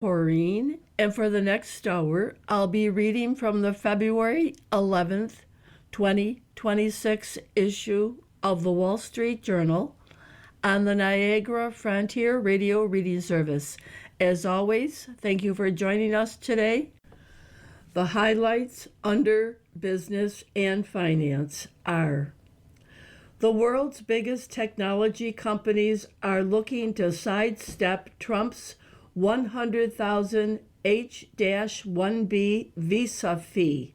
Corrine, and for the next hour, I'll be reading from the February 11th, 2026 issue of the Wall Street Journal on the Niagara Frontier Radio Reading Service. As always, thank you for joining us today. The highlights under business and finance are: the world's biggest technology companies are looking to sidestep Trump's 100,000 H-1B visa fee,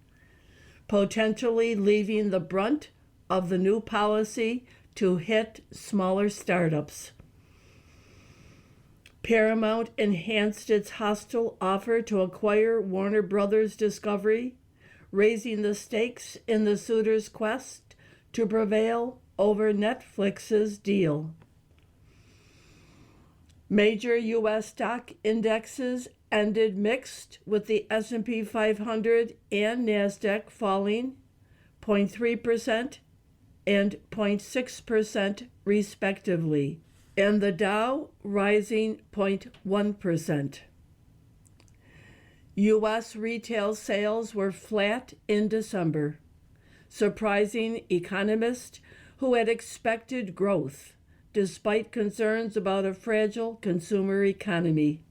potentially leaving the brunt of the new policy to hit smaller startups. Paramount enhanced its hostile offer to acquire Warner Brothers Discovery, raising the stakes in the suitor's quest to prevail over Netflix's deal. Major U.S. stock indexes ended mixed, with the S&P 500 and NASDAQ falling 0.3% and 0.6% respectively, and the Dow rising 0.1%. U.S. retail sales were flat in December, surprising economists who had expected growth, despite concerns about a fragile consumer economy.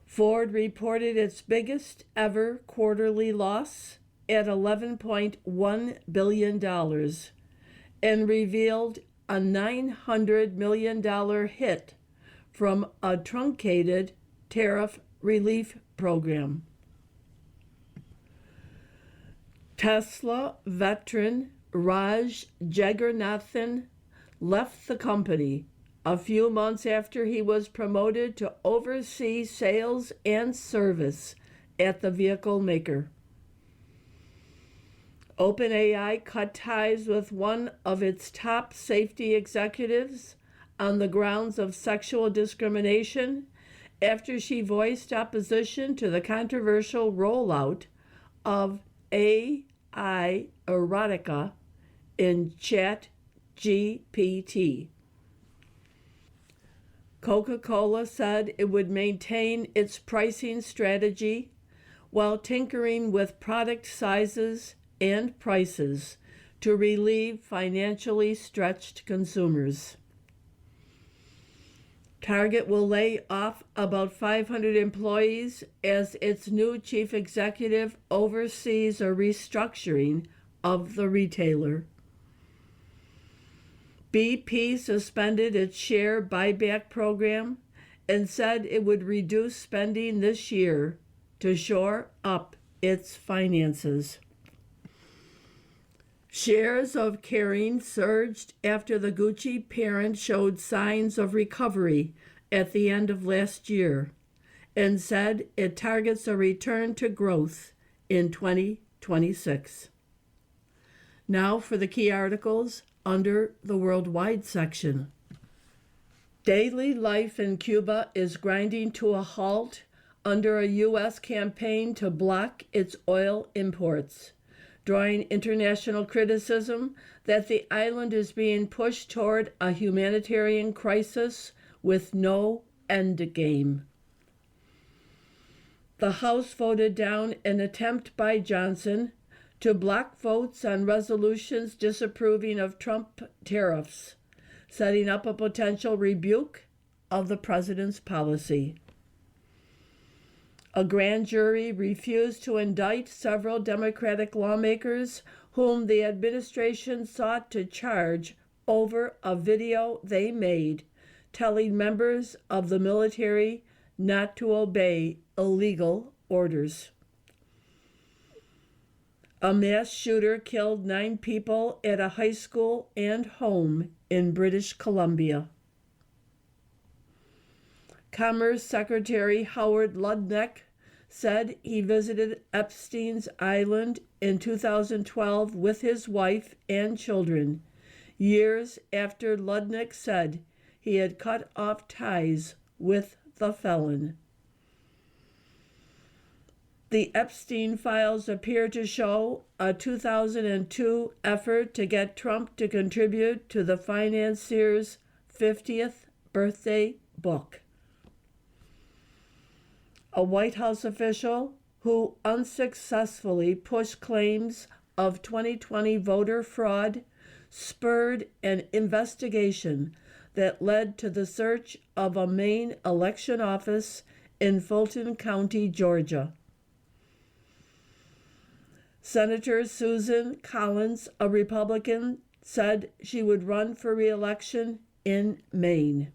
Ford reported its biggest ever quarterly loss at $11.1 billion and revealed a $900 million hit from a truncated tariff relief program. Tesla veteran Raj Jagannathan left the company a few months after he was promoted to oversee sales and service at the vehicle maker. OpenAI cut ties with one of its top safety executives on the grounds of sexual discrimination after she voiced opposition to the controversial rollout of AI erotica in ChatGPT. Coca-Cola said it would maintain its pricing strategy while tinkering with product sizes and prices to relieve financially stretched consumers. Target will lay off about 500 employees as its new chief executive oversees a restructuring of the retailer. BP suspended its share buyback program and said it would reduce spending this year to shore up its finances. Shares of Kering surged after the Gucci parent showed signs of recovery at the end of last year and said it targets a return to growth in 2026. Now for the key articles under the Worldwide section. Daily life in Cuba is grinding to a halt under a U.S. campaign to block its oil imports, drawing international criticism that the island is being pushed toward a humanitarian crisis with no end game. The House voted down an attempt by Johnson to block votes on resolutions disapproving of Trump tariffs, setting up a potential rebuke of the president's policy. A grand jury refused to indict several Democratic lawmakers whom the administration sought to charge over a video they made telling members of the military not to obey illegal orders. A mass shooter killed 9 people at a high school and home in British Columbia. Commerce Secretary Howard Lutnick said he visited Epstein's Island in 2012 with his wife and children, years after Lutnick said he had cut off ties with the felon. The Epstein files appear to show a 2002 effort to get Trump to contribute to the financier's 50th birthday book. a White House official who unsuccessfully pushed claims of 2020 voter fraud spurred an investigation that led to the search of a Maine election office in Fulton County, Georgia. Senator Susan Collins, a Republican, said she would run for re-election in Maine.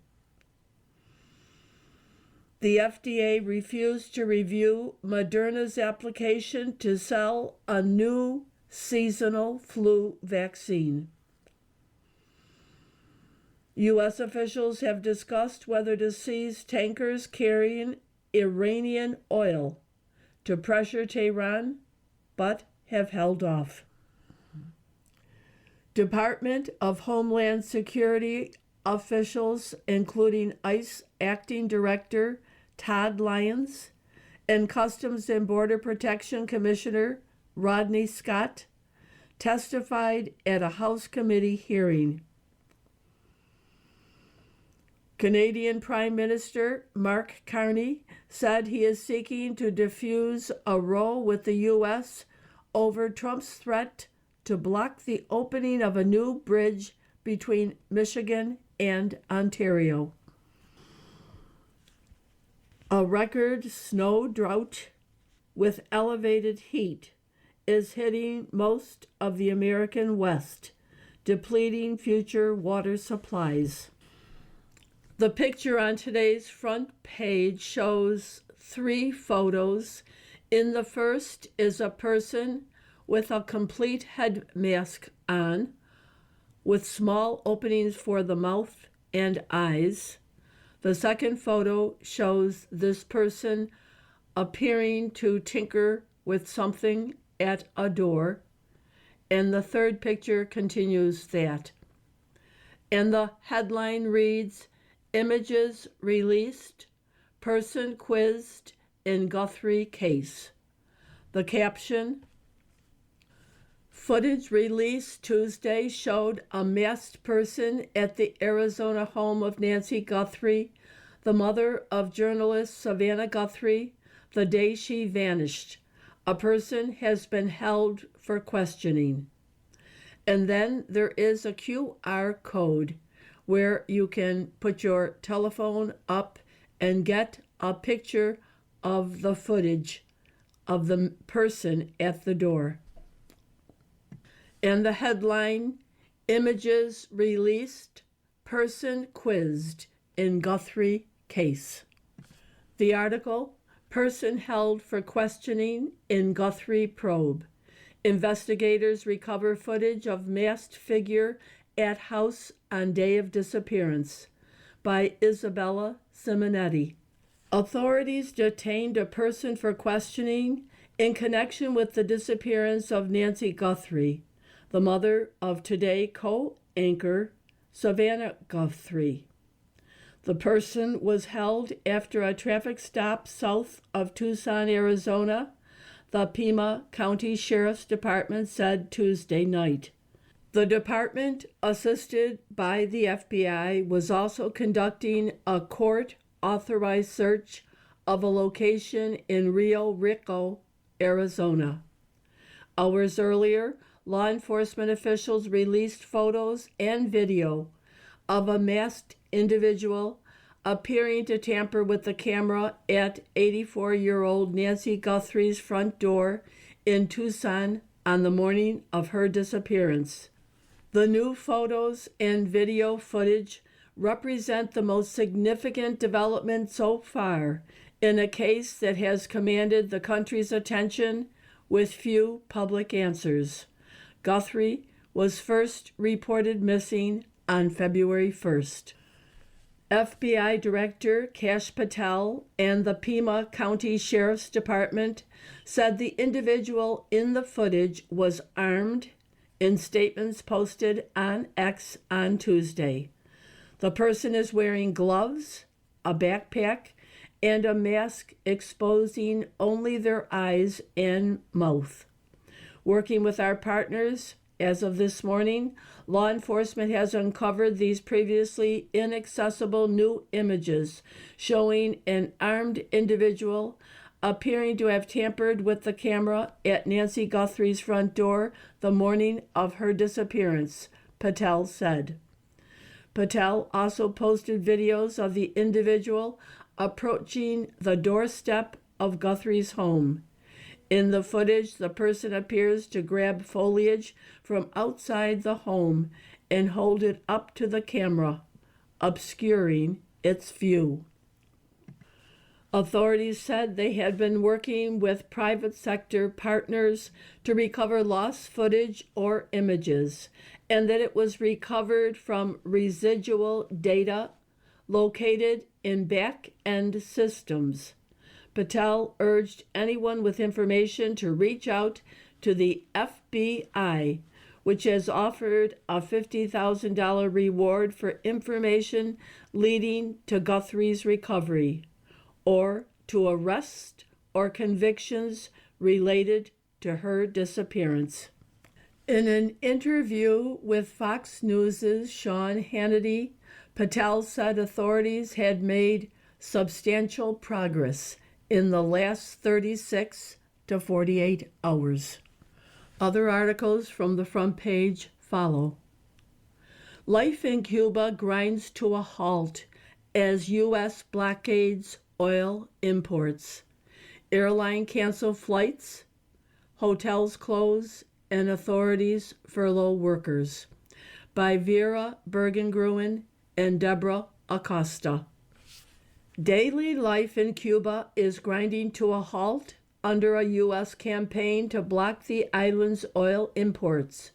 The FDA refused to review Moderna's application to sell a new seasonal flu vaccine. U.S. officials have discussed whether to seize tankers carrying Iranian oil to pressure Tehran, but have held off. Department of Homeland Security officials, including ICE Acting Director Todd Lyons and Customs and Border Protection Commissioner Rodney Scott, testified at a House committee hearing. Canadian Prime Minister Mark Carney said he is seeking to defuse a row with the U.S. over Trump's threat to block the opening of a new bridge between Michigan and Ontario. A record snow drought with elevated heat is hitting most of the American West, depleting future water supplies. The picture on today's front page shows 3 photos. In the first is a person with a complete head mask on, with small openings for the mouth and eyes. The second photo shows this person appearing to tinker with something at a door. And the third picture continues that. And the headline reads, "Images released, person quizzed in Guthrie case." The caption, "Footage released Tuesday showed a masked person at the Arizona home of Nancy Guthrie, the mother of journalist Savannah Guthrie, the day she vanished. A person has been held for questioning." And then there is a QR code where you can put your telephone up and get a picture of the footage of the person at the door. And the headline, "Images released, person quizzed in Guthrie case." The article, "Person held for questioning in Guthrie probe. Investigators recover footage of masked figure at house on day of disappearance," by Isabella Simonetti. Authorities detained a person for questioning in connection with the disappearance of Nancy Guthrie, the mother of Today co-anchor Savannah Guthrie. The person was held after a traffic stop south of Tucson, Arizona, the Pima County Sheriff's Department said Tuesday night. The department, assisted by the FBI, was also conducting a court-authorized search of a location in Rio Rico, Arizona. Hours earlier, law enforcement officials released photos and video of a masked individual appearing to tamper with the camera at 84-year-old Nancy Guthrie's front door in Tucson on the morning of her disappearance. The new photos and video footage represent the most significant development so far in a case that has commanded the country's attention with few public answers. Guthrie was first reported missing on February 1st. FBI Director Kash Patel and the Pima County Sheriff's Department said the individual in the footage was armed in statements posted on X on Tuesday. The person is wearing gloves, a backpack, and a mask exposing only their eyes and mouth. Working with our partners As of this morning, law enforcement has uncovered these previously inaccessible new images showing an armed individual appearing to have tampered with the camera at Nancy Guthrie's front door the morning of her disappearance, Patel said. Patel also posted videos of the individual approaching the doorstep of Guthrie's home. In the footage, the person appears to grab foliage from outside the home and hold it up to the camera, obscuring its view. Authorities said they had been working with private sector partners to recover lost footage or images, and that it was recovered from residual data located in back-end systems. Patel urged anyone with information to reach out to the FBI, which has offered a $50,000 reward for information leading to Guthrie's recovery, or to arrest or convictions related to her disappearance. In an interview with Fox News' Sean Hannity, Patel said authorities had made substantial progress in the last 36 to 48 hours. Other articles from the front page follow. Life in Cuba grinds to a halt as U.S. blockades oil imports. Airline cancel flights, hotels close, and authorities furlough workers. By Vera Bergengruen and Deborah Acosta. Daily life in Cuba is grinding to a halt under a U.S. campaign to block the island's oil imports,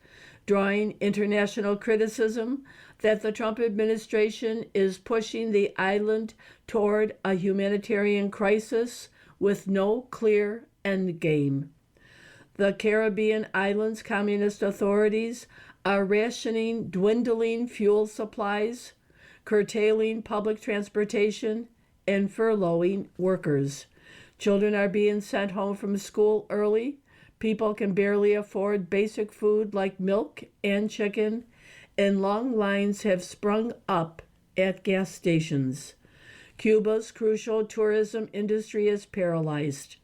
drawing international criticism that the Trump administration is pushing the island toward a humanitarian crisis with no clear end game. The Caribbean islands' communist authorities are rationing dwindling fuel supplies, curtailing public transportation, and furloughing workers. Children are being sent home from school early. People can barely afford basic food like milk and chicken, and long lines have sprung up at gas stations. Cuba's crucial tourism industry is paralyzed.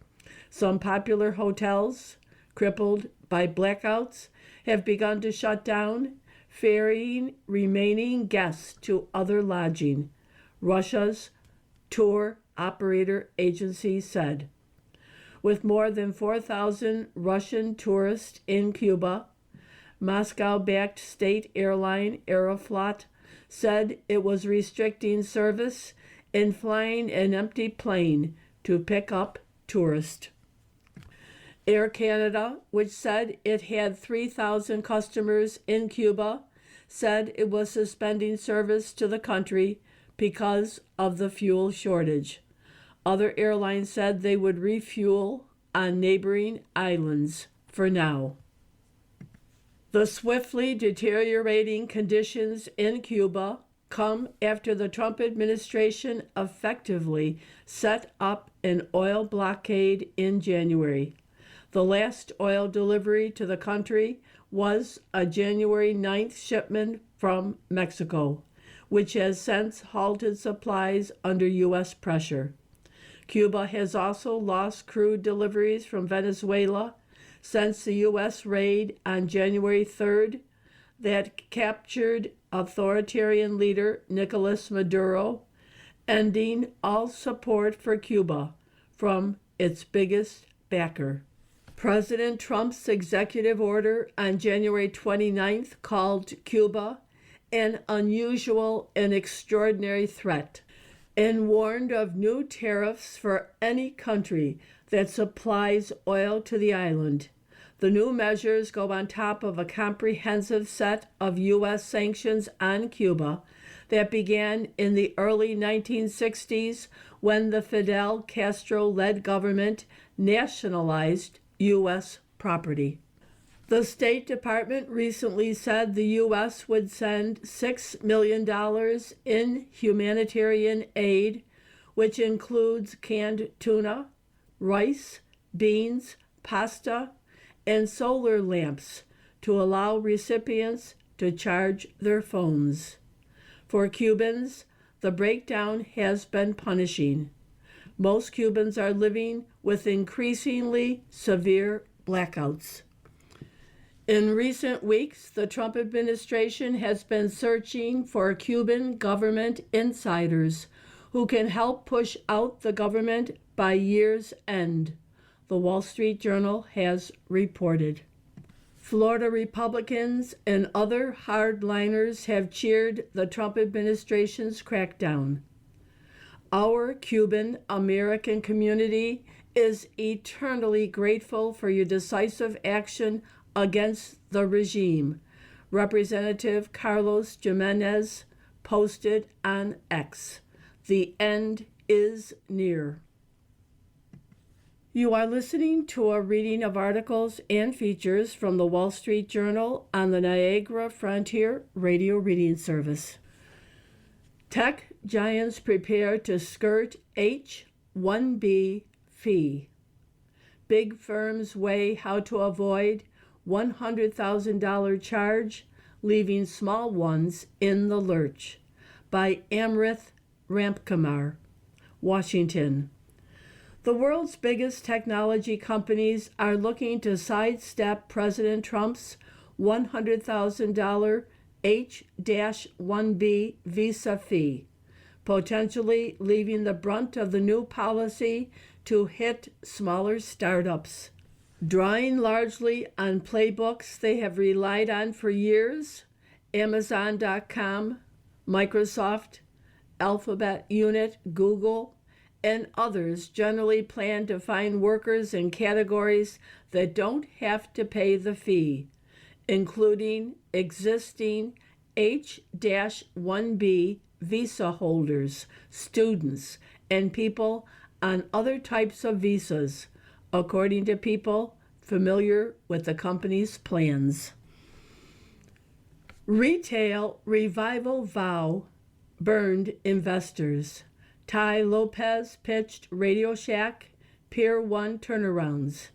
Some popular hotels, crippled by blackouts, have begun to shut down, ferrying remaining guests to other lodging, Russia's tour operator agency said. With more than 4,000 Russian tourists in Cuba, Moscow-backed state airline Aeroflot said it was restricting service and flying an empty plane to pick up tourists. Air Canada, which said it had 3,000 customers in Cuba, said it was suspending service to the country because of the fuel shortage. Other airlines said they would refuel on neighboring islands for now. The swiftly deteriorating conditions in Cuba come after the Trump administration effectively set up an oil blockade in January. The last oil delivery to the country was a January 9th shipment from Mexico, which has since halted supplies under U.S. pressure. Cuba has also lost crude deliveries from Venezuela since the U.S. raid on January 3rd that captured authoritarian leader Nicolas Maduro, ending all support for Cuba from its biggest backer. President Trump's executive order on January 29th called Cuba an unusual and extraordinary threat and warned of new tariffs for any country that supplies oil to the island. The new measures go on top of a comprehensive set of U.S. sanctions on Cuba that began in the early 1960s when the Fidel Castro-led government nationalized U.S. property. The State Department recently said the U.S. would send $6 million in humanitarian aid, which includes canned tuna, rice, beans, pasta, and solar lamps to allow recipients to charge their phones. For Cubans, the breakdown has been punishing. Most Cubans are living with increasingly severe blackouts. In recent weeks, the Trump administration has been searching for Cuban government insiders who can help push out the government by year's end, the Wall Street Journal has reported. Florida Republicans and other hardliners have cheered the Trump administration's crackdown. Our Cuban American community is eternally grateful for your decisive action against the regime, Representative Carlos Jimenez posted on X. The end is near. You are listening to a reading of articles and features from the Wall Street Journal on the Niagara Frontier Radio Reading Service. Tech giants prepare to skirt H-1B fee. Big firms weigh how to avoid $100,000 charge, leaving small ones in the lurch. By Amrith Ramkumar, Washington. The world's biggest technology companies are looking to sidestep President Trump's $100,000 H-1B visa fee, potentially leaving the brunt of the new policy to hit smaller startups. Drawing largely on playbooks they have relied on for years, Amazon.com, Microsoft, Alphabet Unit, Google, and others generally plan to find workers in categories that don't have to pay the fee, including existing H-1B visa holders, students, and people on other types of visas, according to people familiar with the company's plans. Retail revival vow burned investors. Ty Lopez pitched Radio Shack Pier 1 turnarounds.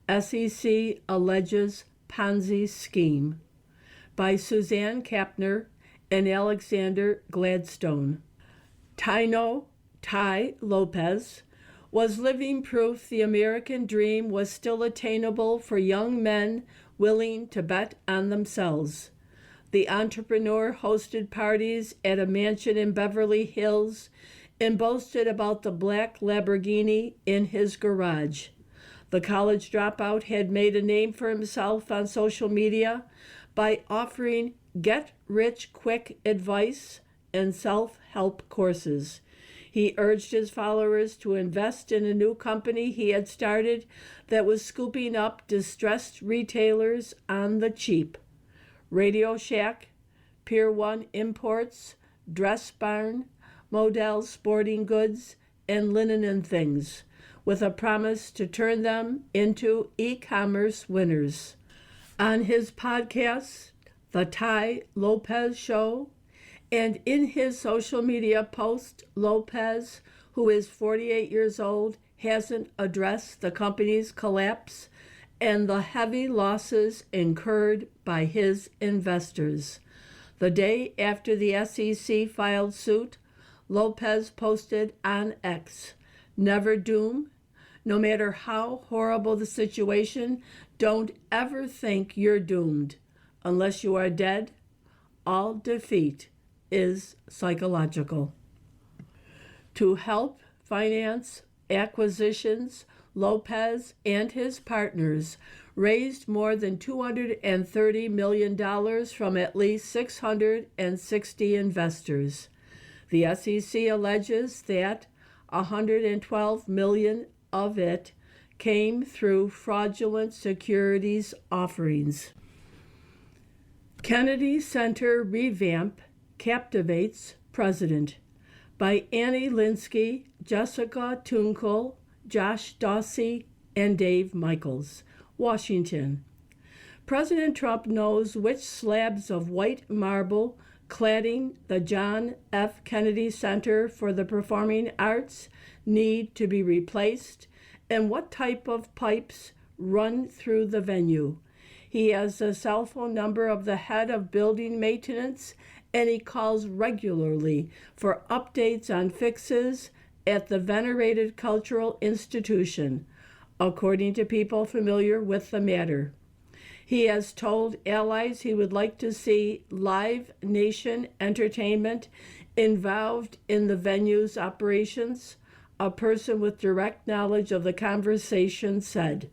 SEC alleges Ponzi scheme. By Suzanne Kapner and Alexander Gladstone. Ty Lopez was living proof the American dream was still attainable for young men willing to bet on themselves. The entrepreneur hosted parties at a mansion in Beverly Hills and boasted about the black Lamborghini in his garage. The college dropout had made a name for himself on social media by offering get-rich-quick advice and self-help courses. He urged his followers to invest in a new company he had started that was scooping up distressed retailers on the cheap. Radio Shack, Pier 1 Imports, Dress Barn, Model Sporting Goods, and Linen and Things, with a promise to turn them into e-commerce winners. On his podcast, The Ty Lopez Show, and in his social media post, Lopez, who is 48 years old, hasn't addressed the company's collapse and the heavy losses incurred by his investors. The day after the SEC filed suit, Lopez posted on X, "Never doom. No matter how horrible the situation, don't ever think you're doomed. Unless you are dead, all defeat is psychological." To help finance acquisitions, Lopez and his partners raised more than $230 million from at least 660 investors. The SEC alleges that $112 million of it came through fraudulent securities offerings. Kennedy Center revamp captivates president. By Annie Linsky, Jessica Tunkel, Josh Dawsey, and Dave Michaels, Washington. President Trump knows which slabs of white marble cladding the John F. Kennedy Center for the Performing Arts need to be replaced and what type of pipes run through the venue. He has the cell phone number of the head of building maintenance, and he calls regularly for updates on fixes at the venerated cultural institution, according to people familiar with the matter. He has told allies he would like to see Live Nation Entertainment involved in the venue's operations. A person with direct knowledge of the conversation said.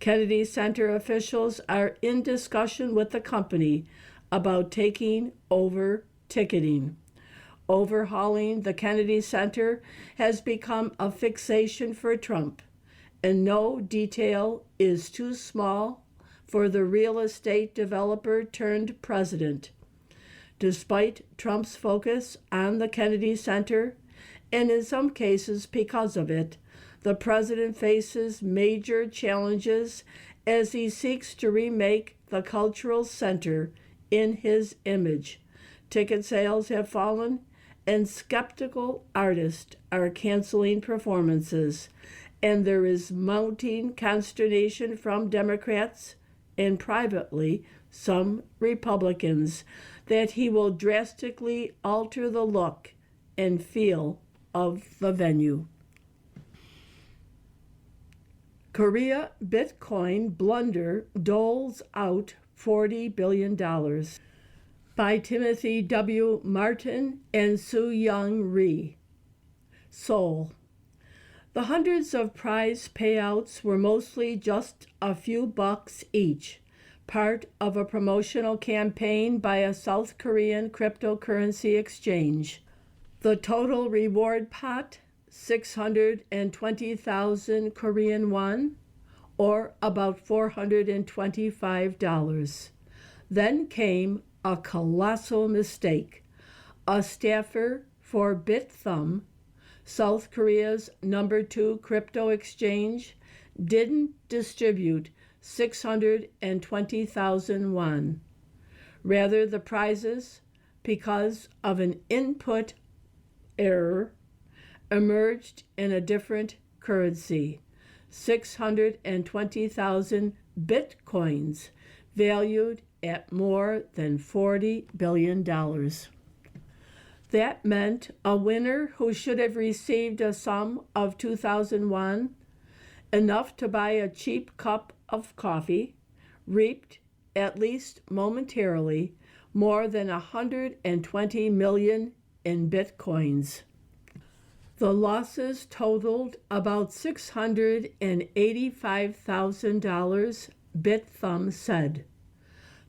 Kennedy Center officials are in discussion with the company about taking over ticketing. Overhauling the Kennedy Center has become a fixation for Trump, and no detail is too small for the real estate developer turned president. Despite Trump's focus on the Kennedy Center, and in some cases because of it, the president faces major challenges as he seeks to remake the cultural center in his image. Ticket sales have fallen, and skeptical artists are canceling performances, and there is mounting consternation from Democrats and privately some Republicans that he will drastically alter the look and feel of the venue. Korea Bitcoin blunder doles out $40 billion. By Timothy W. Martin and Soo-Young Rhee. Seoul. The hundreds of prize payouts were mostly just a few bucks each, part of a promotional campaign by a South Korean cryptocurrency exchange. The total reward pot, 620,000 Korean won, or about $425. Then came a colossal mistake. A staffer for BitThumb, South Korea's number 2 crypto exchange, didn't distribute 620,000 won. Rather, the prizes, because of an input error, emerged in a different currency, 620,000 bitcoins, valued at more than $40 billion. That meant a winner who should have received a sum of 2,000 won, enough to buy a cheap cup of coffee, reaped, at least momentarily, more than 120 million in bitcoins. The losses totaled about $685,000, BitThumb said.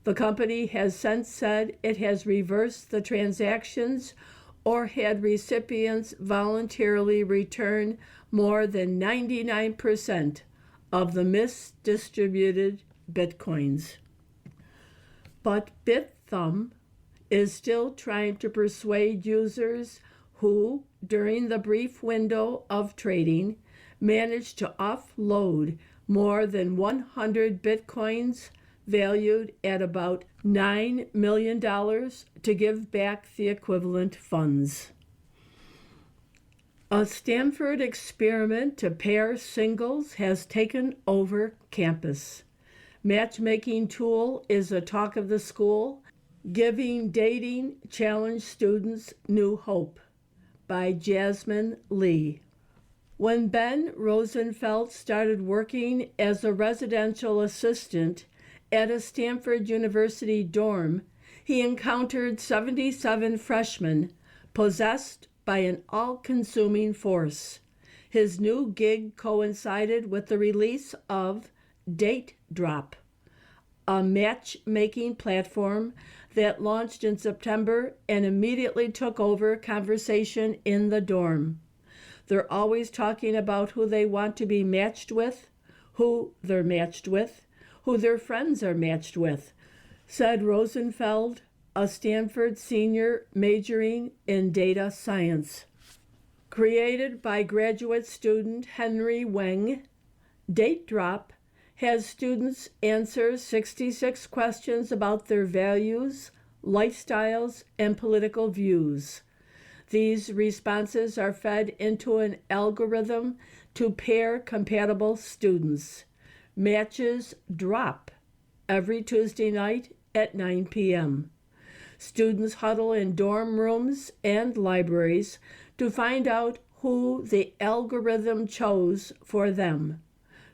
The company has since said it has reversed the transactions or had recipients voluntarily return more than 99% of the misdistributed bitcoins. But BitThumb is still trying to persuade users who, during the brief window of trading, managed to offload more than 100 bitcoins valued at about $9 million to give back the equivalent funds. A Stanford experiment to pair singles has taken over campus. Matchmaking tool is the talk of the school, giving dating challenge students new hope. By Jasmine Lee. When Ben Rosenfeld started working as a residential assistant at a Stanford University dorm, he encountered 77 freshmen possessed by an all-consuming force. His new gig coincided with the release of Date Drop, a matchmaking platform that launched in September and immediately took over conversation in the dorm. They're always talking about who they want to be matched with, who they're matched with, who their friends are matched with, said Rosenfeld, a Stanford senior majoring in data science. Created by graduate student Henry Weng, Date Drop has students answer 66 questions about their values, lifestyles, and political views. These responses are fed into an algorithm to pair compatible students. Matches drop every Tuesday night at 9 p.m. Students huddle in dorm rooms and libraries to find out who the algorithm chose for them.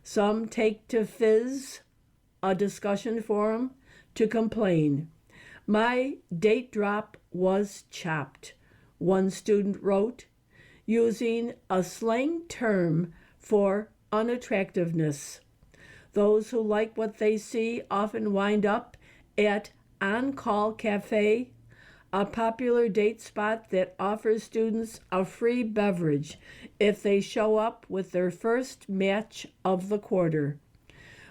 Some take to Fizz, a discussion forum, to complain. My date drop was chopped, one student wrote, using a slang term for unattractiveness. Those who like what they see often wind up at On Call Cafe, a popular date spot that offers students a free beverage if they show up with their first match of the quarter.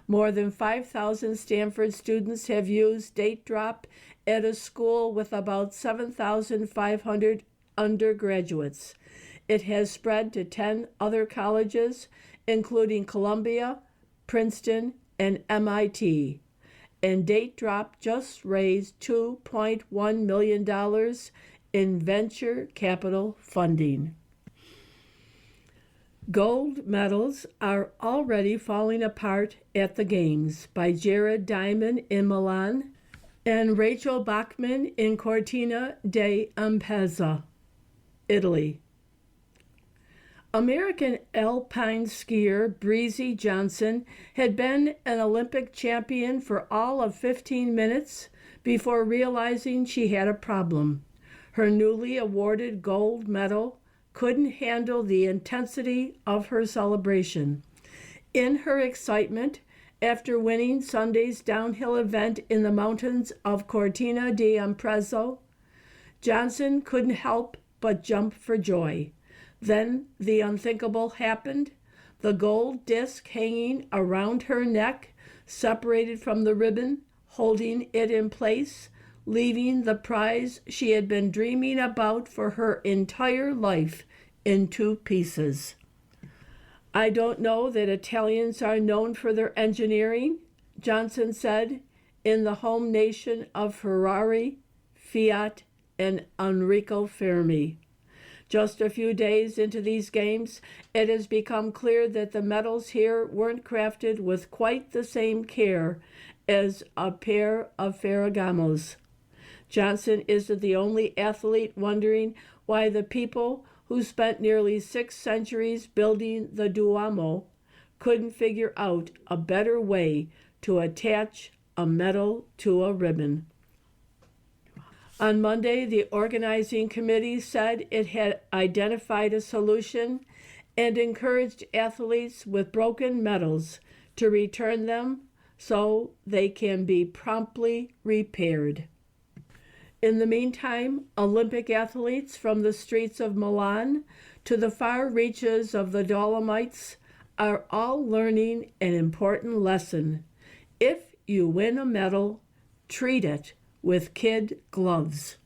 More than 5,000 Stanford students have used Date Drop at a school with about 7,500 undergraduates. It has spread to 10 other colleges, including Columbia, Princeton, and MIT. And Date Drop just raised $2.1 million in venture capital funding. Gold medals are already falling apart at the Games by Jared Diamond in Milan and Rachel Bachman in Cortina d'Ampezzo, Italy. American alpine skier Breezy Johnson had been an Olympic champion for all of 15 minutes before realizing she had a problem. Her newly awarded gold medal couldn't handle the intensity of her celebration. In her excitement, after winning Sunday's downhill event in the mountains of Cortina d'Ampezzo, Johnson couldn't help but jump for joy. Then the unthinkable happened. The gold disc hanging around her neck separated from the ribbon, holding it in place, leaving the prize she had been dreaming about for her entire life in two pieces. I don't know that Italians are known for their engineering, Johnson said, in the home nation of Ferrari, Fiat, and Enrico Fermi. Just a few days into these games, it has become clear that the medals here weren't crafted with quite the same care as a pair of Ferragamos. Johnson isn't the only athlete wondering why the people who spent nearly 6 centuries building the Duomo couldn't figure out a better way to attach a medal to a ribbon. On Monday, the organizing committee said it had identified a solution and encouraged athletes with broken medals to return them so they can be promptly repaired. In the meantime, Olympic athletes from the streets of Milan to the far reaches of the Dolomites are all learning an important lesson. If you win a medal, treat it with kid gloves.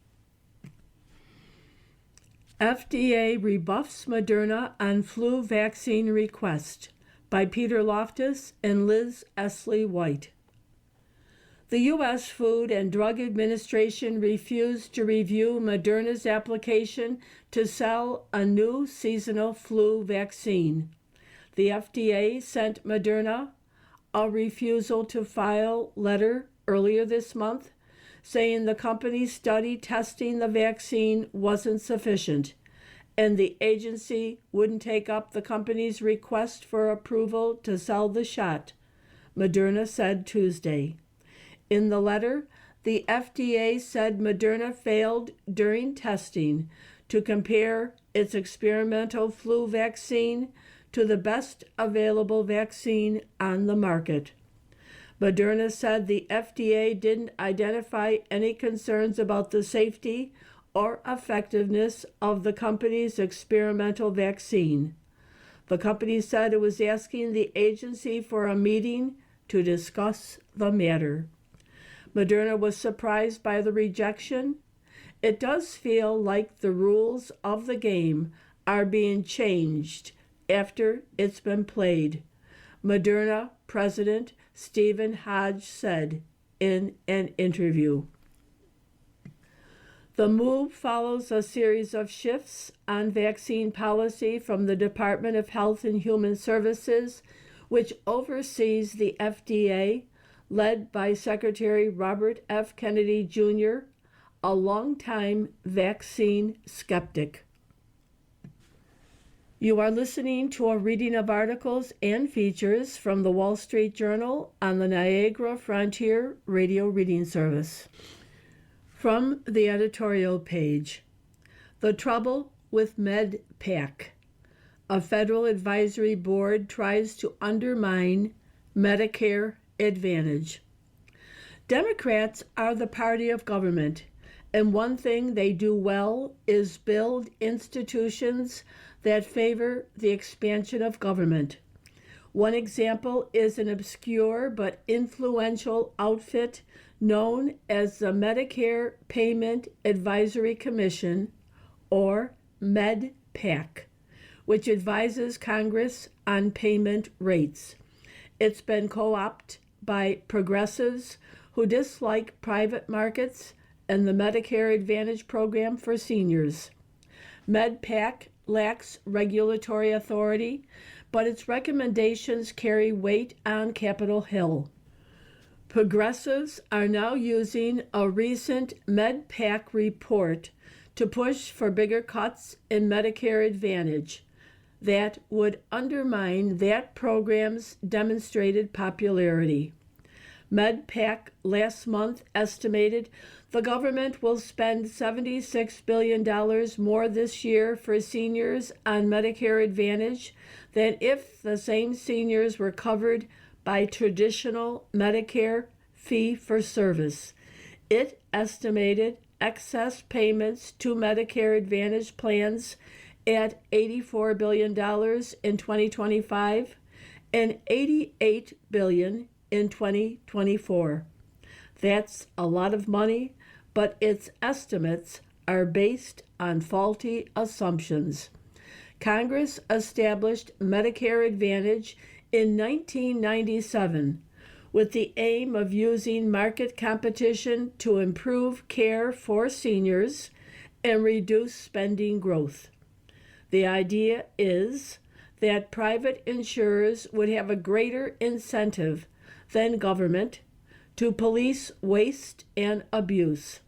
FDA rebuffs Moderna on flu vaccine request by Peter Loftus and Liz Esley White. The U.S. Food and Drug Administration refused to review Moderna's application to sell a new seasonal flu vaccine. The FDA sent Moderna a refusal to file letter earlier this month, saying the company's study testing the vaccine wasn't sufficient, and the agency wouldn't take up the company's request for approval to sell the shot, Moderna said Tuesday. In the letter, the FDA said Moderna failed during testing to compare its experimental flu vaccine to the best available vaccine on the market. Moderna said the FDA didn't identify any concerns about the safety or effectiveness of the company's experimental vaccine. The company said it was asking the agency for a meeting to discuss the matter. Moderna was surprised by the rejection. It does feel like the rules of the game are being changed after it's been played, Moderna President Stephen Hodge said in an interview. The move follows a series of shifts on vaccine policy from the Department of Health and Human Services, which oversees the FDA, led by Secretary Robert F. Kennedy Jr., a longtime vaccine skeptic. You are listening to a reading of articles and features from the Wall Street Journal on the Niagara Frontier Radio Reading Service. From the editorial page, The Trouble with MedPAC. A federal advisory board tries to undermine Medicare Advantage. Democrats are the party of government, and one thing they do well is build institutions that favor the expansion of government. One example is an obscure but influential outfit known as the Medicare Payment Advisory Commission, or MedPAC, which advises Congress on payment rates. It's been co-opted by progressives who dislike private markets and the Medicare Advantage program for seniors. MedPAC lacks regulatory authority, but its recommendations carry weight on Capitol Hill. Progressives are now using a recent MedPAC report to push for bigger cuts in Medicare Advantage that would undermine that program's demonstrated popularity. MedPAC last month estimated the government will spend $76 billion more this year for seniors on Medicare Advantage than if the same seniors were covered by traditional Medicare fee-for-service. It estimated excess payments to Medicare Advantage plans at $84 billion in 2025 and $88 billion in 2024. That's a lot of money, but its estimates are based on faulty assumptions. Congress established Medicare Advantage in 1997 with the aim of using market competition to improve care for seniors and reduce spending growth. The idea is that private insurers would have a greater incentive than government to police waste and abuse.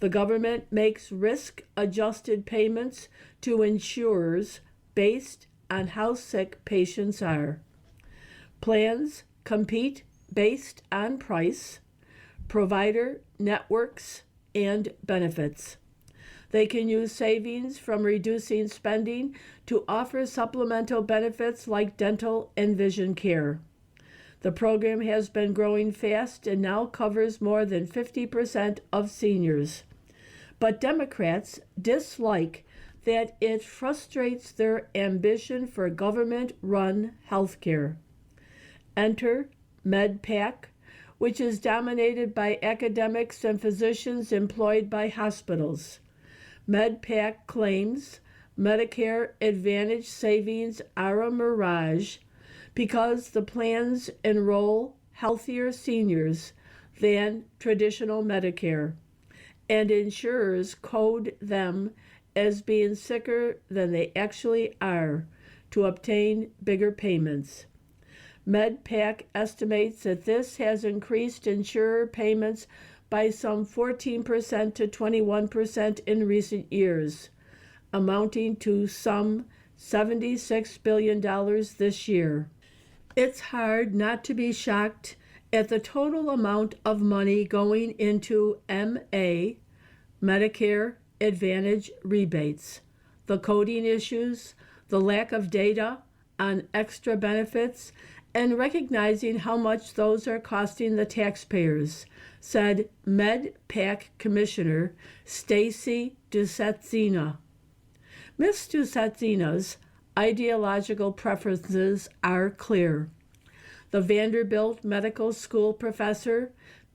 The government makes risk-adjusted payments to insurers based on how sick patients are. Plans compete based on price, provider networks, and benefits. They can use savings from reducing spending to offer supplemental benefits like dental and vision care. The program has been growing fast and now covers more than 50% of seniors. But Democrats dislike that it frustrates their ambition for government-run health care. Enter MedPAC, which is dominated by academics and physicians employed by hospitals. MedPAC claims Medicare Advantage savings are a mirage because the plans enroll healthier seniors than traditional Medicare, and insurers code them as being sicker than they actually are to obtain bigger payments. MedPAC estimates that this has increased insurer payments by some 14% to 21% in recent years, amounting to some $76 billion this year. It's hard not to be shocked at the total amount of money going into MA, Medicare Advantage rebates, the coding issues, the lack of data on extra benefits, and recognizing how much those are costing the taxpayers, said MedPAC Commissioner Stacy Dusetzina. Ms. Dusetzina's ideological preferences are clear. The Vanderbilt Medical School professor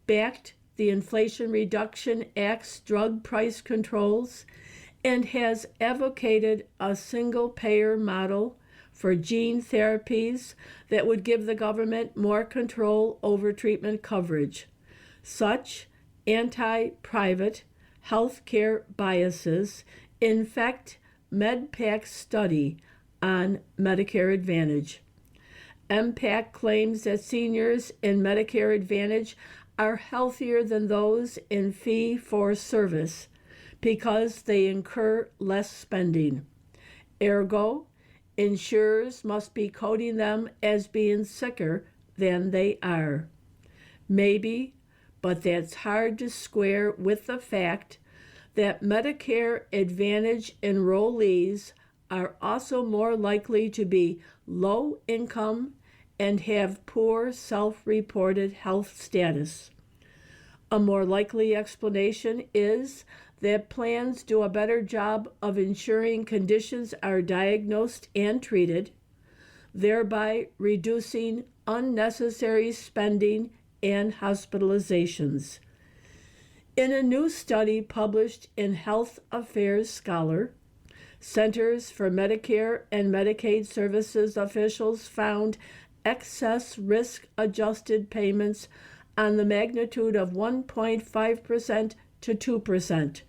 backed the Inflation Reduction Act's drug price controls and has advocated a single-payer model for gene therapies that would give the government more control over treatment coverage. Such anti-private health care biases infect MedPAC's study on Medicare Advantage. MPAC claims that seniors in Medicare Advantage are healthier than those in fee-for-service because they incur less spending. Ergo, insurers must be coding them as being sicker than they are. Maybe, but that's hard to square with the fact that Medicare Advantage enrollees are also more likely to be low income and have poor self-reported health status. A more likely explanation is that plans do a better job of ensuring conditions are diagnosed and treated, thereby reducing unnecessary spending and hospitalizations. In a new study published in Health Affairs Scholar, Centers for Medicare and Medicaid Services officials found excess risk-adjusted payments on the magnitude of 1.5% to 2%,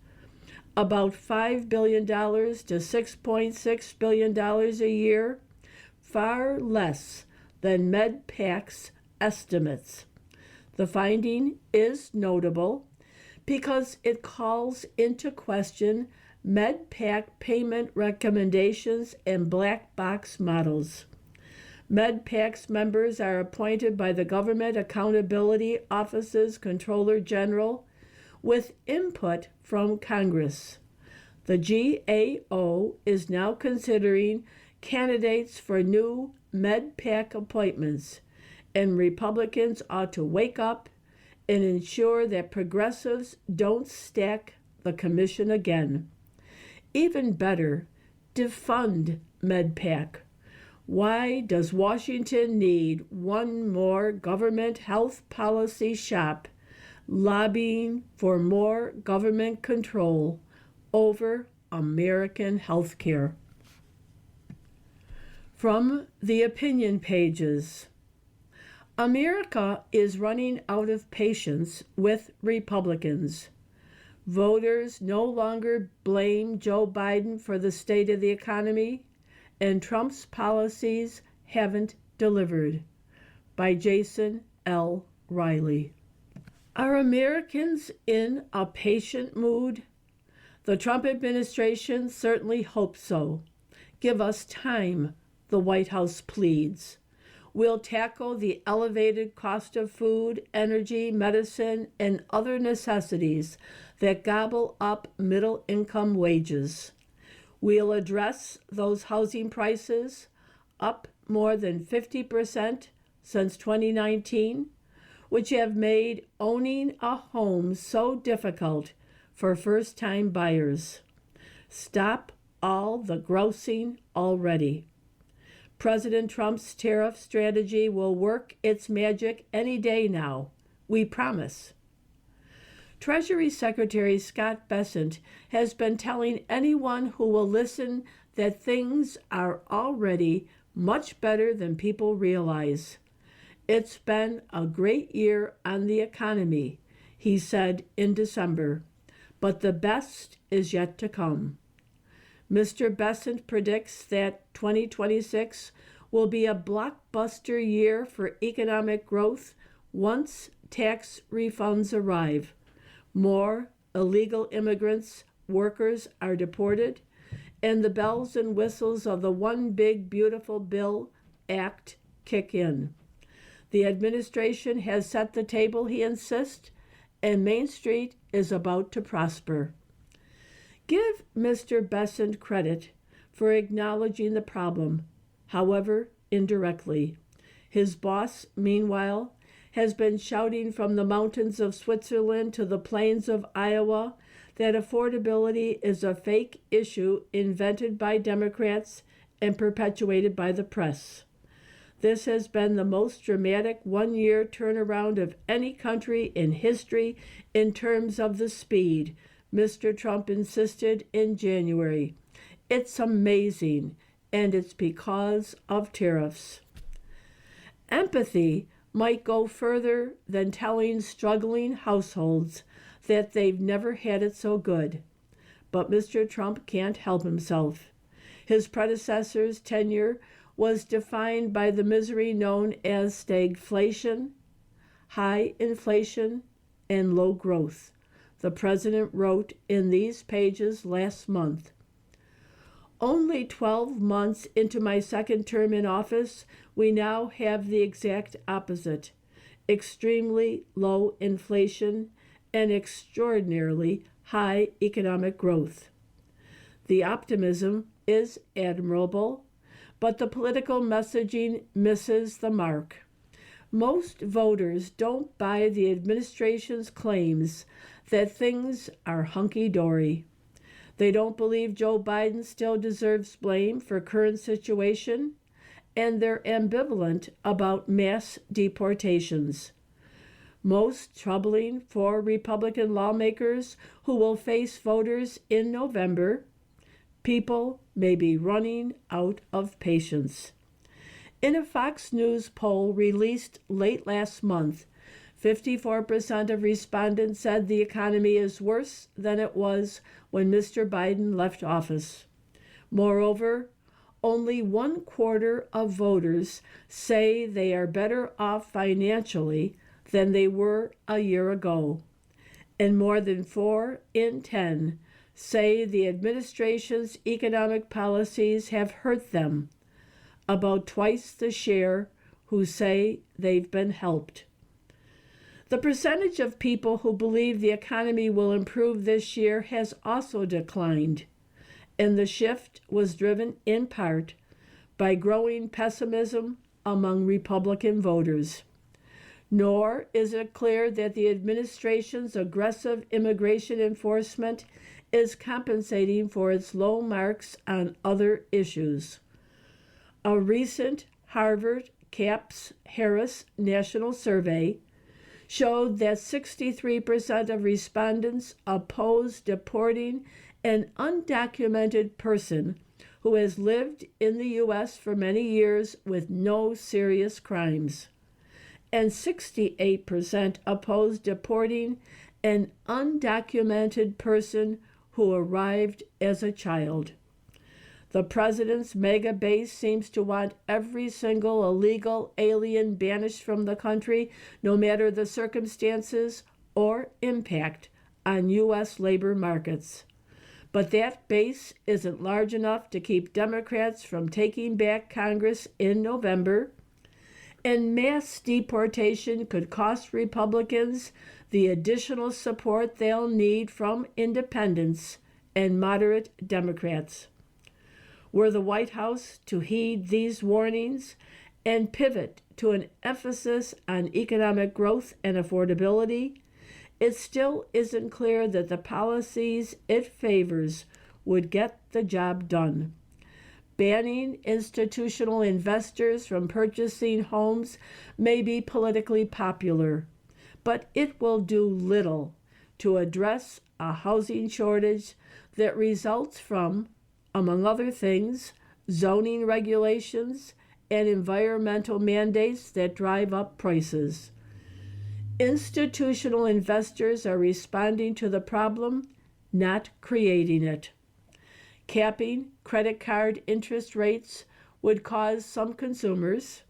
about $5 billion to $6.6 billion a year, far less than MedPAC's estimates. The finding is notable because it calls into question MedPAC payment recommendations and black box models. MedPAC's members are appointed by the Government Accountability Office's Controller General with input from Congress. The GAO is now considering candidates for new MedPAC appointments, and Republicans ought to wake up and ensure that progressives don't stack the commission again. Even better, defund MedPAC. Why does Washington need one more government health policy shop lobbying for more government control over American health care? From the opinion pages. America is running out of patience with Republicans. Voters no longer blame Joe Biden for the state of the economy, and Trump's policies haven't delivered. By Jason L. Riley. Are Americans in a patient mood? The Trump administration certainly hopes so. Give us time, the White House pleads. We'll tackle the elevated cost of food, energy, medicine, and other necessities that gobble up middle-income wages. We'll address those housing prices, up more than 50% since 2019, which have made owning a home so difficult for first-time buyers. Stop all the grousing already. President Trump's tariff strategy will work its magic any day now. We promise. Treasury Secretary Scott Bessent has been telling anyone who will listen that things are already much better than people realize. It's been a great year on the economy, he said in December, but the best is yet to come. Mr. Bessent predicts that 2026 will be a blockbuster year for economic growth once tax refunds arrive. More illegal immigrants, workers are deported, and the bells and whistles of the One Big Beautiful Bill Act kick in. The administration has set the table, he insists, and Main Street is about to prosper. Give Mr. Bessent credit for acknowledging the problem, however indirectly. His boss, meanwhile, has been shouting from the mountains of Switzerland to the plains of Iowa that affordability is a fake issue invented by Democrats and perpetuated by the press. This has been the most dramatic one-year turnaround of any country in history in terms of the speed, Mr. Trump insisted in January. It's amazing, and it's because of tariffs. Empathy might go further than telling struggling households that they've never had it so good. But Mr. Trump can't help himself. His predecessor's tenure was defined by the misery known as stagflation, high inflation, and low growth, the president wrote in these pages last month. Only 12 months into my second term in office, we now have the exact opposite: extremely low inflation and extraordinarily high economic growth. The optimism is admirable, but the political messaging misses the mark. Most voters don't buy the administration's claims that things are hunky-dory. They don't believe Joe Biden still deserves blame for current situation, and they're ambivalent about mass deportations. Most troubling for Republican lawmakers who will face voters in November, people may be running out of patience. In a Fox News poll released late last month, 54% of respondents said the economy is worse than it was when Mr. Biden left office. Moreover, only 1/4 of voters say they are better off financially than they were a year ago, and more than 4 in 10 say the administration's economic policies have hurt them, about twice the share who say they've been helped. The percentage of people who believe the economy will improve this year has also declined, and the shift was driven in part by growing pessimism among Republican voters. Nor is it clear that the administration's aggressive immigration enforcement is compensating for its low marks on other issues. A recent Harvard Capps Harris National Survey showed that 63% of respondents oppose deporting an undocumented person who has lived in the U.S. for many years with no serious crimes, and 68% oppose deporting an undocumented person who arrived as a child. The president's mega base seems to want every single illegal alien banished from the country, no matter the circumstances or impact on U.S. labor markets. But that base isn't large enough to keep Democrats from taking back Congress in November, and mass deportation could cost Republicans the additional support they'll need from independents and moderate Democrats. Were the White House to heed these warnings and pivot to an emphasis on economic growth and affordability, it still isn't clear that the policies it favors would get the job done. Banning institutional investors from purchasing homes may be politically popular, but it will do little to address a housing shortage that results from, among other things, zoning regulations and environmental mandates that drive up prices. Institutional investors are responding to the problem, not creating it. Capping credit card interest rates would cause some consumers,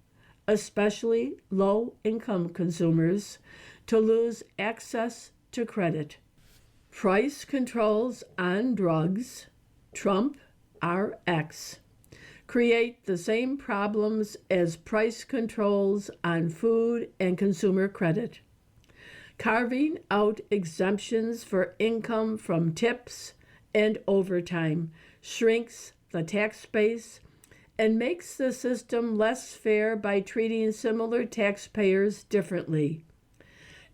especially low-income consumers, to lose access to credit. Price controls on drugs, Trump RX, create the same problems as price controls on food and consumer credit. Carving out exemptions for income from tips and overtime shrinks the tax base and makes the system less fair by treating similar taxpayers differently.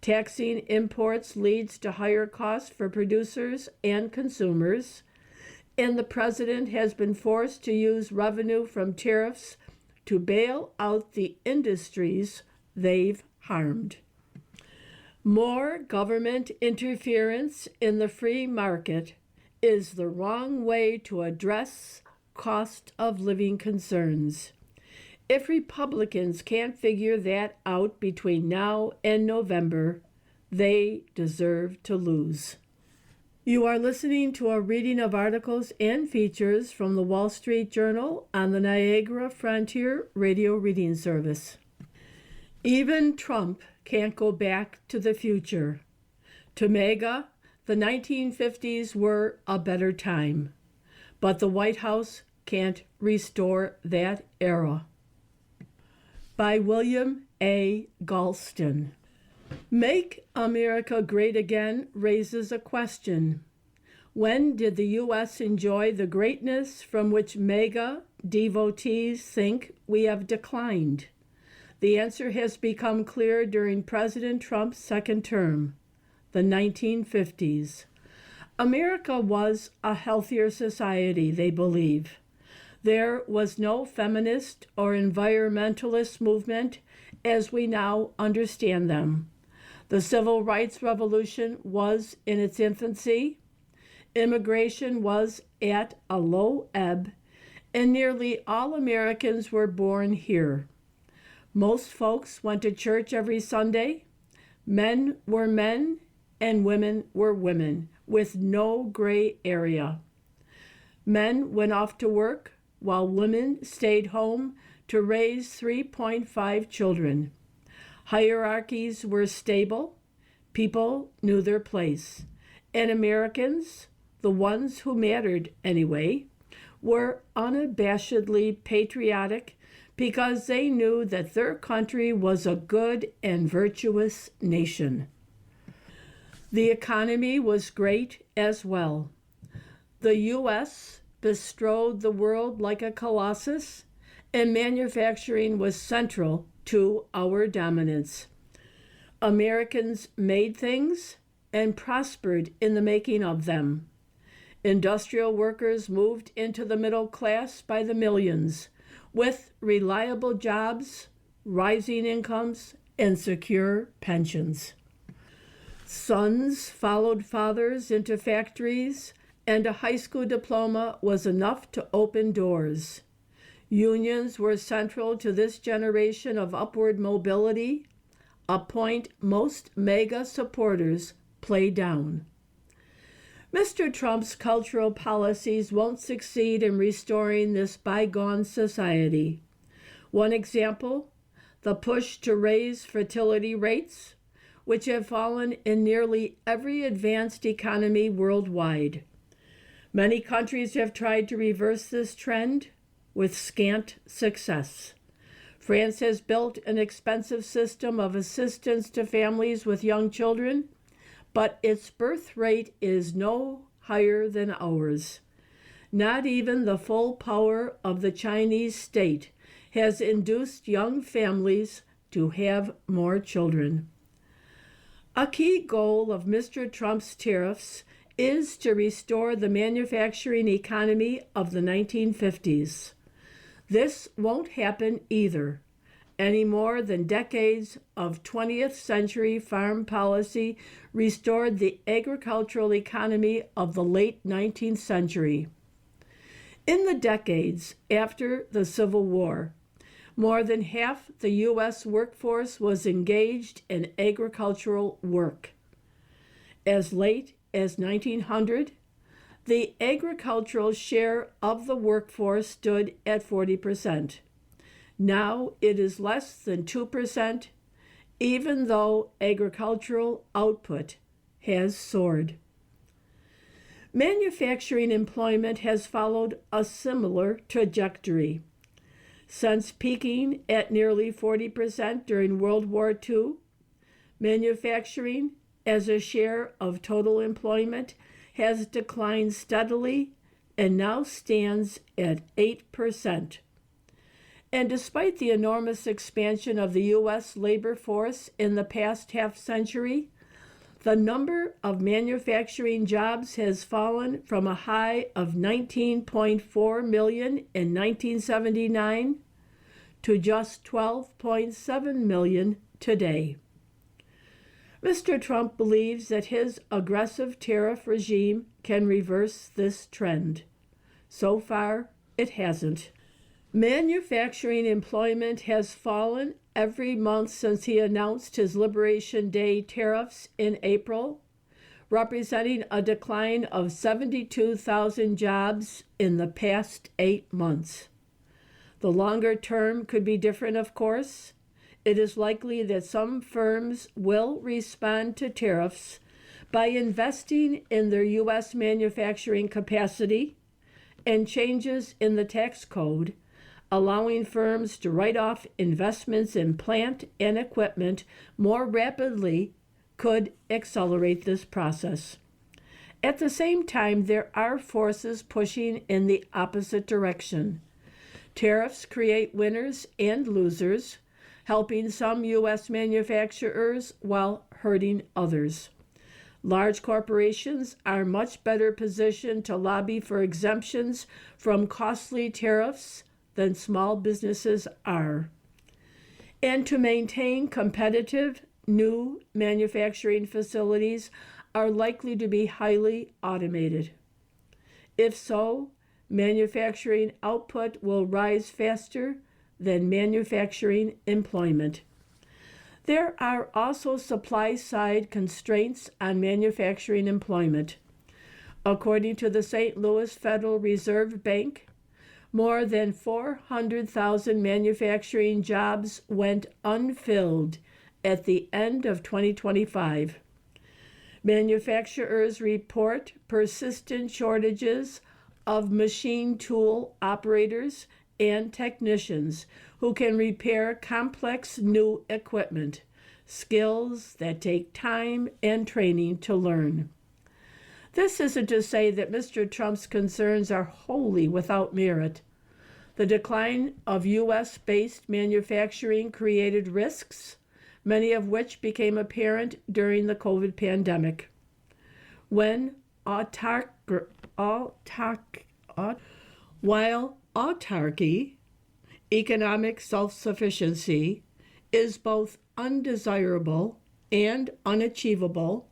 Taxing imports leads to higher costs for producers and consumers, and the president has been forced to use revenue from tariffs to bail out the industries they've harmed. More government interference in the free market is the wrong way to address cost of living concerns. If Republicans can't figure that out between now and November, they deserve to lose. You are listening to a reading of articles and features from the Wall Street Journal on the Niagara Frontier Radio Reading Service. Even Trump can't go back to the future. To MAGA, the 1950s were a better time, but the White House can't restore that era. By William A. Galston. Make America Great Again raises a question. When did the U.S. enjoy the greatness from which MAGA devotees think we have declined? The answer has become clear during President Trump's second term, the 1950s. America was a healthier society, they believe. There was no feminist or environmentalist movement as we now understand them. The Civil Rights Revolution was in its infancy. Immigration was at a low ebb, and nearly all Americans were born here. Most folks went to church every Sunday. Men were men, and women were women, with no gray area. Men went off to work, while women stayed home to raise 3.5 children. Hierarchies were stable, people knew their place, and Americans, the ones who mattered anyway, were unabashedly patriotic because they knew that their country was a good and virtuous nation. The economy was great as well. The U.S. bestrode the world like a colossus, and manufacturing was central to our dominance. Americans made things and prospered in the making of them. Industrial workers moved into the middle class by the millions, with reliable jobs, rising incomes, and secure pensions. Sons followed fathers into factories, and a high school diploma was enough to open doors. Unions were central to this generation of upward mobility, a point most MAGA supporters play down. Mr. Trump's cultural policies won't succeed in restoring this bygone society. One example, the push to raise fertility rates, which have fallen in nearly every advanced economy worldwide. Many countries have tried to reverse this trend with scant success. France has built an expensive system of assistance to families with young children, but its birth rate is no higher than ours. Not even the full power of the Chinese state has induced young families to have more children. A key goal of Mr. Trump's tariffs is to restore the manufacturing economy of the 1950s. This won't happen either, any more than decades of 20th century farm policy restored the agricultural economy of the late 19th century. In the decades after the Civil War, more than half the U.S. workforce was engaged in agricultural work. As late as 1900, the agricultural share of the workforce stood at 40%. Now it is less than 2%, even though agricultural output has soared. Manufacturing employment has followed a similar trajectory. Since peaking at nearly 40% during World War II, manufacturing as a share of total employment has declined steadily and now stands at 8%. And despite the enormous expansion of the U.S. labor force in the past half century, the number of manufacturing jobs has fallen from a high of 19.4 million in 1979 to just 12.7 million today. Mr. Trump believes that his aggressive tariff regime can reverse this trend. So far, it hasn't. Manufacturing employment has fallen every month since he announced his Liberation Day tariffs in April, representing a decline of 72,000 jobs in the past 8 months. The longer term could be different, of course. It is likely that some firms will respond to tariffs by investing in their U.S. manufacturing capacity and changes in the tax code, allowing firms to write off investments in plant and equipment more rapidly could accelerate this process. At the same time, there are forces pushing in the opposite direction. Tariffs create winners and losers, helping some U.S. manufacturers while hurting others. Large corporations are much better positioned to lobby for exemptions from costly tariffs than small businesses are, and to maintain competitive new manufacturing facilities are likely to be highly automated. If so, manufacturing output will rise faster than manufacturing employment. There are also supply-side constraints on manufacturing employment. According to the St. Louis Federal Reserve Bank, more than 400,000 manufacturing jobs went unfilled at the end of 2025. Manufacturers report persistent shortages of machine tool operators and technicians who can repair complex new equipment, skills that take time and training to learn. This isn't to say that Mr. Trump's concerns are wholly without merit. The decline of U.S.-based manufacturing created risks, many of which became apparent during the COVID pandemic. While autarky, economic self-sufficiency, is both undesirable and unachievable,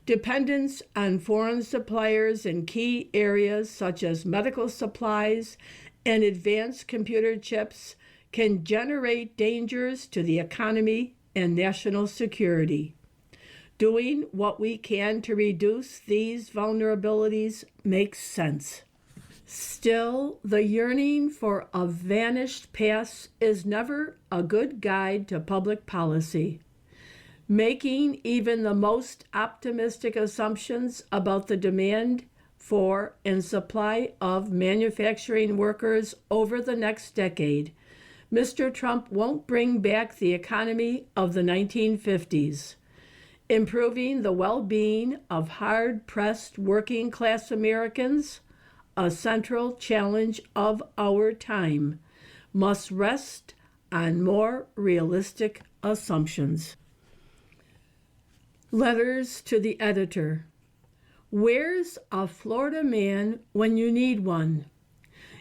dependence on foreign suppliers in key areas such as medical supplies and advanced computer chips can generate dangers to the economy and national security. Doing what we can to reduce these vulnerabilities makes sense. Still, the yearning for a vanished past is never a good guide to public policy. Making even the most optimistic assumptions about the demand for and supply of manufacturing workers over the next decade, Mr. Trump won't bring back the economy of the 1950s. Improving the well-being of hard-pressed working-class Americans, a central challenge of our time, must rest on more realistic assumptions. Letters to the editor. Where's a Florida man when you need one?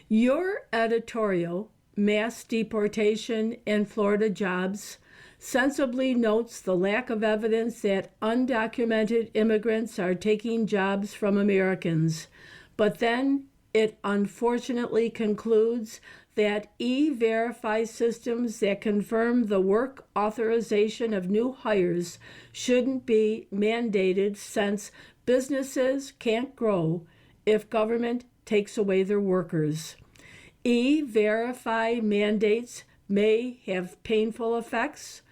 Your editorial, Mass Deportation and Florida Jobs, sensibly notes the lack of evidence that undocumented immigrants are taking jobs from Americans, but then it unfortunately concludes that E-Verify systems that confirm the work authorization of new hires shouldn't be mandated since businesses can't grow if government takes away their workers. E-Verify mandates may have painful effects,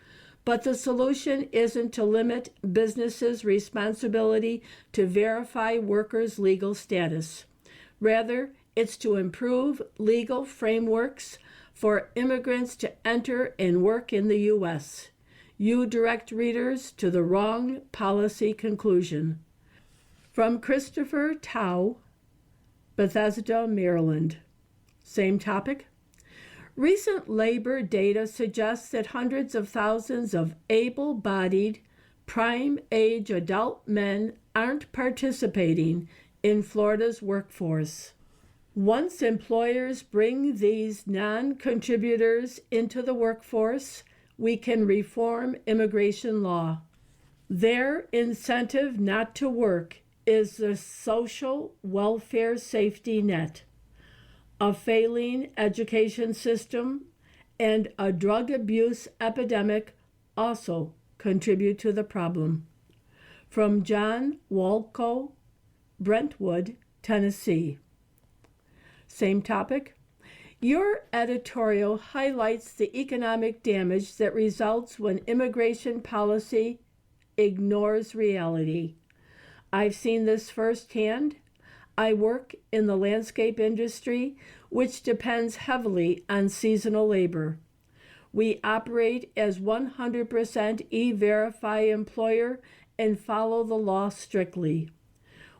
but the solution isn't to limit businesses' responsibility to verify workers' legal status. Rather, it's to improve legal frameworks for immigrants to enter and work in the U.S. You direct readers to the wrong policy conclusion. From Christopher Tao, Bethesda, Maryland. Same topic. Recent labor data suggests that hundreds of thousands of able-bodied, prime-age adult men aren't participating in Florida's workforce. Once employers bring these non-contributors into the workforce, we can reform immigration law. Their incentive not to work is the social welfare safety net. A failing education system and a drug abuse epidemic also contribute to the problem. From John Walco, Brentwood, Tennessee. Same topic. Your editorial highlights the economic damage that results when immigration policy ignores reality. I've seen this firsthand. I work in the landscape industry, which depends heavily on seasonal labor. We operate as 100% E-Verify employer and follow the law strictly.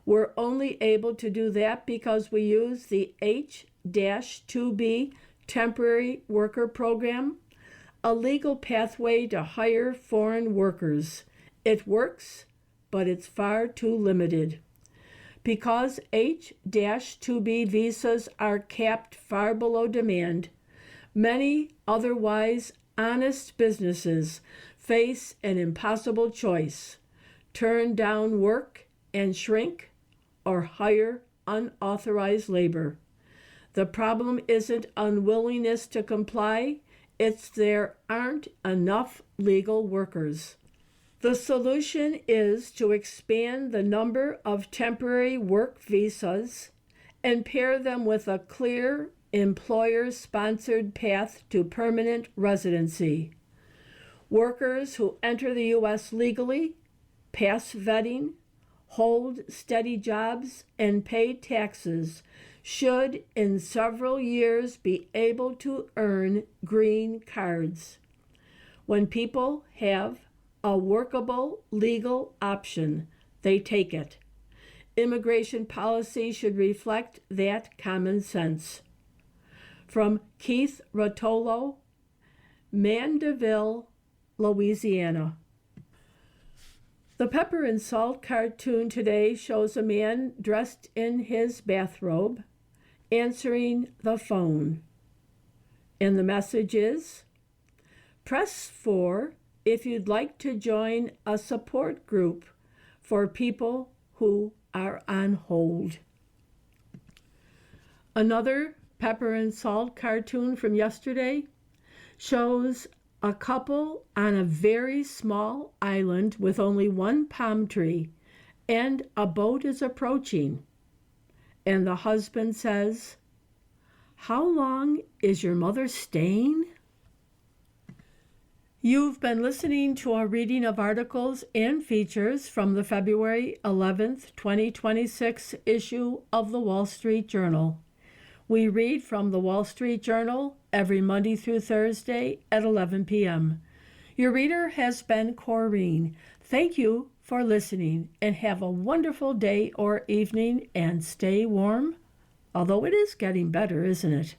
We're only able to do that because we use the H-2B temporary worker program, a legal pathway to hire foreign workers. It works, but it's far too limited. Because H-2B visas are capped far below demand, many otherwise honest businesses face an impossible choice: turn down work and shrink, or hire unauthorized labor. The problem isn't unwillingness to comply, it's there aren't enough legal workers. The solution is to expand the number of temporary work visas and pair them with a clear employer-sponsored path to permanent residency. Workers who enter the U.S. legally, pass vetting, hold steady jobs, and pay taxes should in several years be able to earn green cards. When people have a workable legal option, they take it. Immigration policy should reflect that common sense. From Keith Rotolo, Mandeville, Louisiana. The Pepper and Salt cartoon today shows a man dressed in his bathrobe answering the phone. And the message is, press 4 if you'd like to join a support group for people who are on hold. Another Pepper and Salt cartoon from yesterday shows a couple on a very small island with only one palm tree, and a boat is approaching. And the husband says, "How long is your mother staying?" You've been listening to a reading of articles and features from the February 11th, 2026 issue of the Wall Street Journal. We read from the Wall Street Journal every Monday through Thursday at 11 p.m. Your reader has been Corrine. Thank you for listening, and have a wonderful day or evening, and stay warm, although it is getting better, isn't it?